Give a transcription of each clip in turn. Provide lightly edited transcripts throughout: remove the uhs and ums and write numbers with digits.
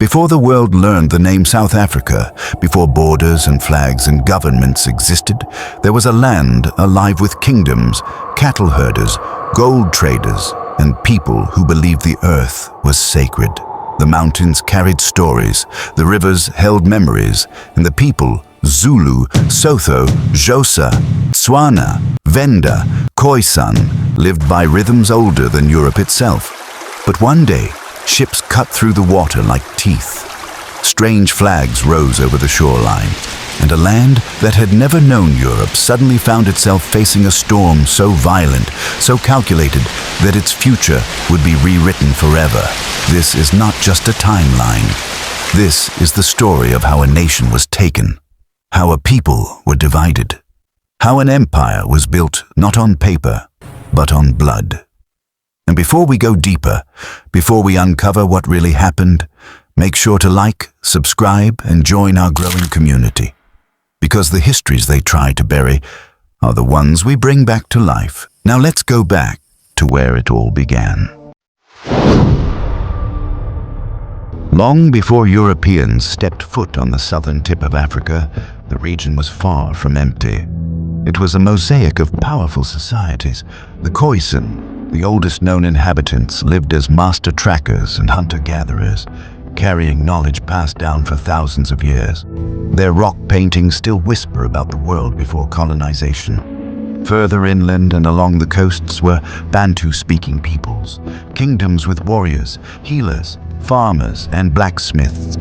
Before the world learned the name South Africa, before borders and flags and governments existed, there was a land alive with kingdoms, cattle herders, gold traders, and people who believed the earth was sacred. The mountains carried stories, the rivers held memories, and the people, Zulu, Sotho, Xhosa, Tswana, Venda, Khoisan, lived by rhythms older than Europe itself. But one day, ships cut through the water like teeth. Strange flags rose over the shoreline, and a land that had never known Europe suddenly found itself facing a storm so violent, so calculated, that its future would be rewritten forever. This is not just a timeline. This is the story of how a nation was taken, how a people were divided, how an empire was built not on paper, but on blood. And before we go deeper, before we uncover what really happened, make sure to like, subscribe, and join our growing community. Because the histories they try to bury are the ones we bring back to life. Now let's go back to where it all began. Long before Europeans stepped foot on the southern tip of Africa, the region was far from empty. It was a mosaic of powerful societies. The Khoisan, the oldest known inhabitants, lived as master trackers and hunter-gatherers, carrying knowledge passed down for thousands of years. Their rock paintings still whisper about the world before colonization. Further inland and along the coasts were Bantu-speaking peoples, kingdoms with warriors, healers, farmers, and blacksmiths.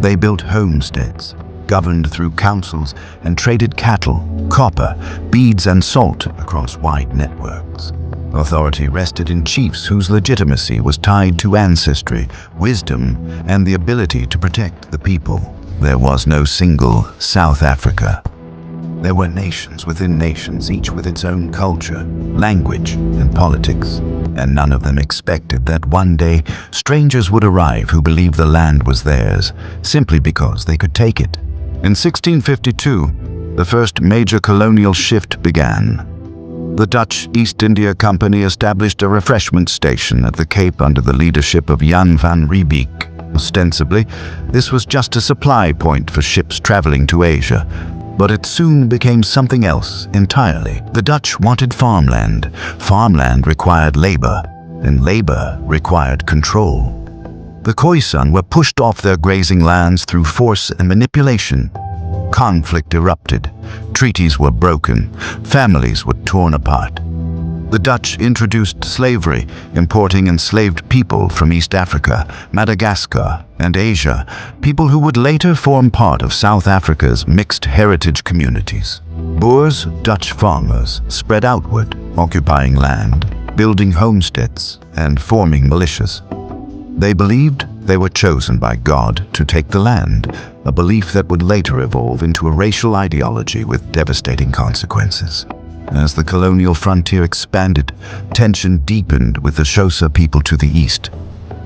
They built homesteads, governed through councils, and traded cattle, copper, beads, and salt across wide networks. Authority rested in chiefs whose legitimacy was tied to ancestry, wisdom, and the ability to protect the people. There was no single South Africa. There were nations within nations, each with its own culture, language, and politics, and none of them expected that one day strangers would arrive who believed the land was theirs, simply because they could take it. In 1652, the first major colonial shift began. The Dutch East India Company established a refreshment station at the Cape under the leadership of Jan van Riebeeck. Ostensibly, this was just a supply point for ships traveling to Asia, but it soon became something else entirely. The Dutch wanted farmland. Farmland required labor, and labor required control. The Khoisan were pushed off their grazing lands through force and manipulation. Conflict erupted. Treaties were broken. Families were torn apart. The Dutch introduced slavery, importing enslaved people from East Africa, Madagascar, and Asia, people who would later form part of South Africa's mixed heritage communities. Boers, Dutch farmers, spread outward, occupying land, building homesteads, and forming militias. They believed they were chosen by God to take the land, a belief that would later evolve into a racial ideology with devastating consequences. As the colonial frontier expanded, tension deepened with the Xhosa people to the east.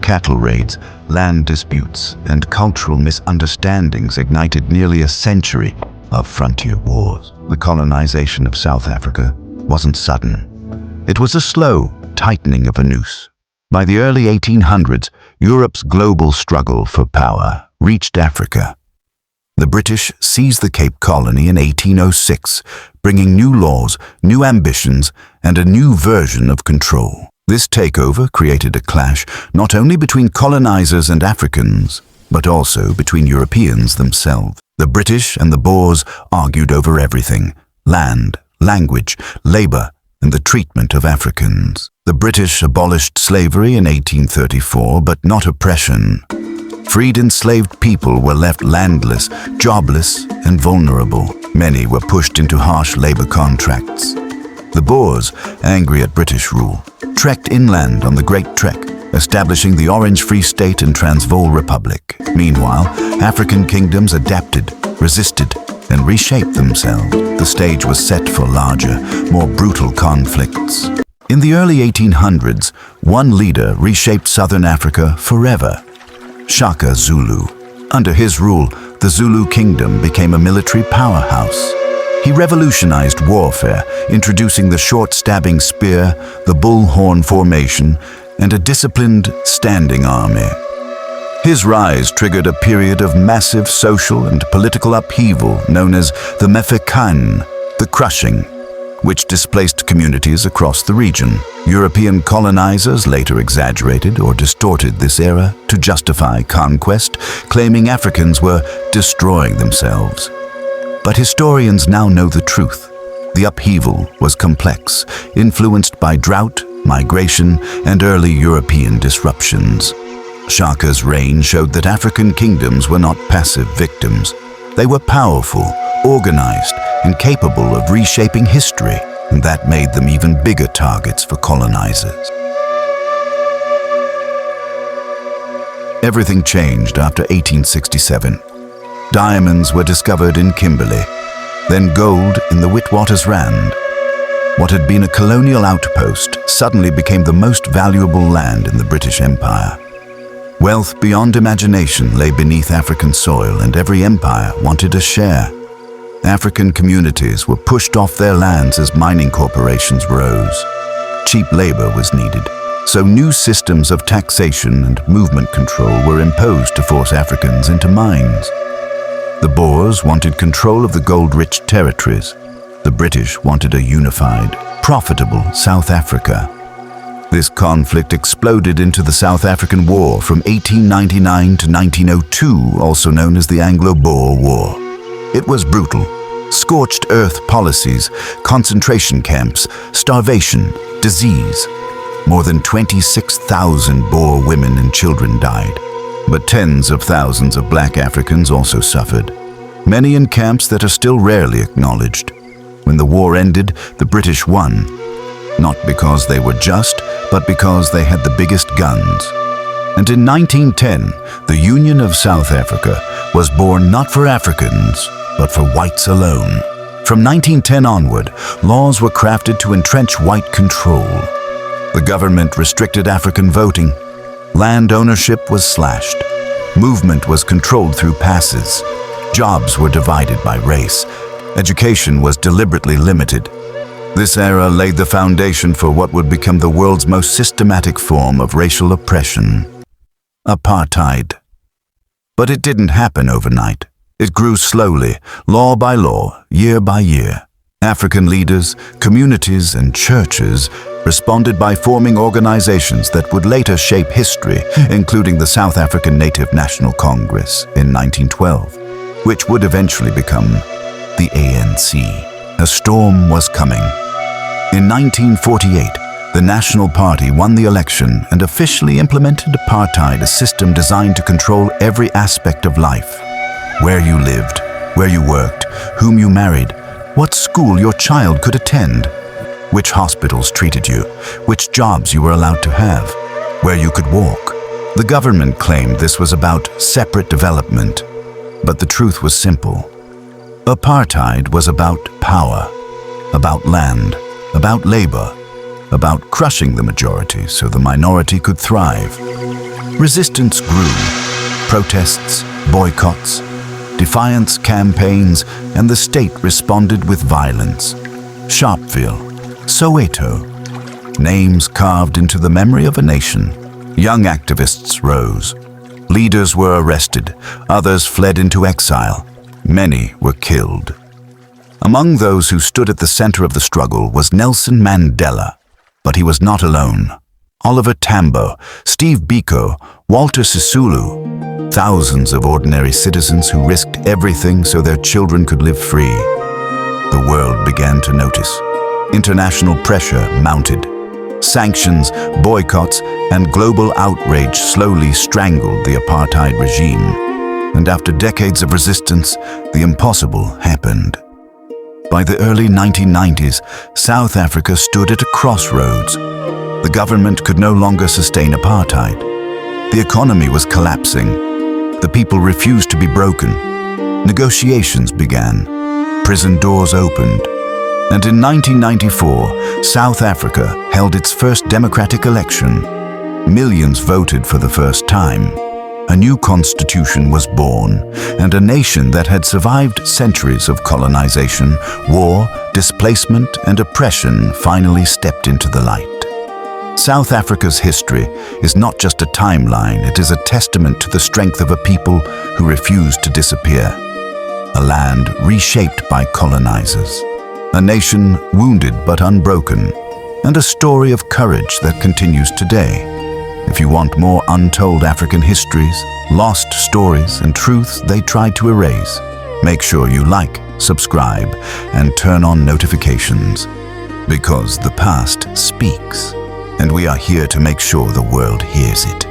Cattle raids, land disputes, and cultural misunderstandings ignited nearly a century of frontier wars. The colonization of South Africa wasn't sudden. It was a slow tightening of a noose. By the early 1800s, Europe's global struggle for power reached Africa. The British seized the Cape Colony in 1806, bringing new laws, new ambitions, and a new version of control. This takeover created a clash not only between colonizers and Africans, but also between Europeans themselves. The British and the Boers argued over everything: land, language, labor, and the treatment of Africans. The British abolished slavery in 1834, but not oppression. Freed enslaved people were left landless, jobless, and vulnerable. Many were pushed into harsh labor contracts. The Boers, angry at British rule, trekked inland on the Great Trek, establishing the Orange Free State and Transvaal Republic. Meanwhile, African kingdoms adapted, resisted, and reshaped themselves. The stage was set for larger, more brutal conflicts. In the early 1800s, one leader reshaped southern Africa forever: Shaka Zulu. Under his rule, the Zulu kingdom became a military powerhouse. He revolutionized warfare, introducing the short stabbing spear, the bullhorn formation, and a disciplined standing army. His rise triggered a period of massive social and political upheaval known as the Mefekan, the crushing, which displaced communities across the region. European colonizers later exaggerated or distorted this era to justify conquest, claiming Africans were destroying themselves. But historians now know the truth. The upheaval was complex, influenced by drought, migration, and early European disruptions. Shaka's reign showed that African kingdoms were not passive victims. They were powerful, organized, and capable of reshaping history, and that made them even bigger targets for colonizers. Everything changed after 1867. Diamonds were discovered in Kimberley, then gold in the Witwatersrand. What had been a colonial outpost suddenly became the most valuable land in the British Empire. Wealth beyond imagination lay beneath African soil, and every empire wanted a share. African communities were pushed off their lands as mining corporations rose. Cheap labor was needed, so new systems of taxation and movement control were imposed to force Africans into mines. The Boers wanted control of the gold-rich territories. The British wanted a unified, profitable South Africa. This conflict exploded into the South African War from 1899 to 1902, also known as the Anglo-Boer War. It was brutal. Scorched earth policies, concentration camps, starvation, disease. More than 26,000 Boer women and children died. But tens of thousands of black Africans also suffered, many in camps that are still rarely acknowledged. When the war ended, the British won, not because they were just, but because they had the biggest guns. And in 1910, the Union of South Africa was born not for Africans, but for whites alone. From 1910 onward, laws were crafted to entrench white control. The government restricted African voting. Land ownership was slashed. Movement was controlled through passes. Jobs were divided by race. Education was deliberately limited. This era laid the foundation for what would become the world's most systematic form of racial oppression: apartheid. But it didn't happen overnight. It grew slowly, law by law, year by year. African leaders, communities, and churches responded by forming organizations that would later shape history, including the South African Native National Congress in 1912, which would eventually become the ANC. A storm was coming. In 1948, the National Party won the election and officially implemented apartheid, a system designed to control every aspect of life. Where you lived, where you worked, whom you married, what school your child could attend, which hospitals treated you, which jobs you were allowed to have, where you could walk. The government claimed this was about separate development, but the truth was simple. Apartheid was about power, about land, about labor, about crushing the majority so the minority could thrive. Resistance grew. Protests, boycotts, defiance campaigns, and the state responded with violence. Sharpeville, Soweto, names carved into the memory of a nation. Young activists rose. Leaders were arrested, others fled into exile. Many were killed. Among those who stood at the center of the struggle was Nelson Mandela, but he was not alone. Oliver Tambo, Steve Biko, Walter Sisulu, thousands of ordinary citizens who risked everything so their children could live free. The world began to notice. International pressure mounted. Sanctions, boycotts, and global outrage slowly strangled the apartheid regime. And after decades of resistance, the impossible happened. By the early 1990s, South Africa stood at a crossroads. The government could no longer sustain apartheid. The economy was collapsing. The people refused to be broken. Negotiations began. Prison doors opened. And in 1994, South Africa held its first democratic election. Millions voted for the first time. A new constitution was born, and a nation that had survived centuries of colonization, war, displacement, and oppression finally stepped into the light. South Africa's history is not just a timeline, it is a testament to the strength of a people who refused to disappear. A land reshaped by colonizers. A nation wounded but unbroken. And a story of courage that continues today. If you want more untold African histories, lost stories, and truths they tried to erase, make sure you like, subscribe, and turn on notifications. Because the past speaks, and we are here to make sure the world hears it.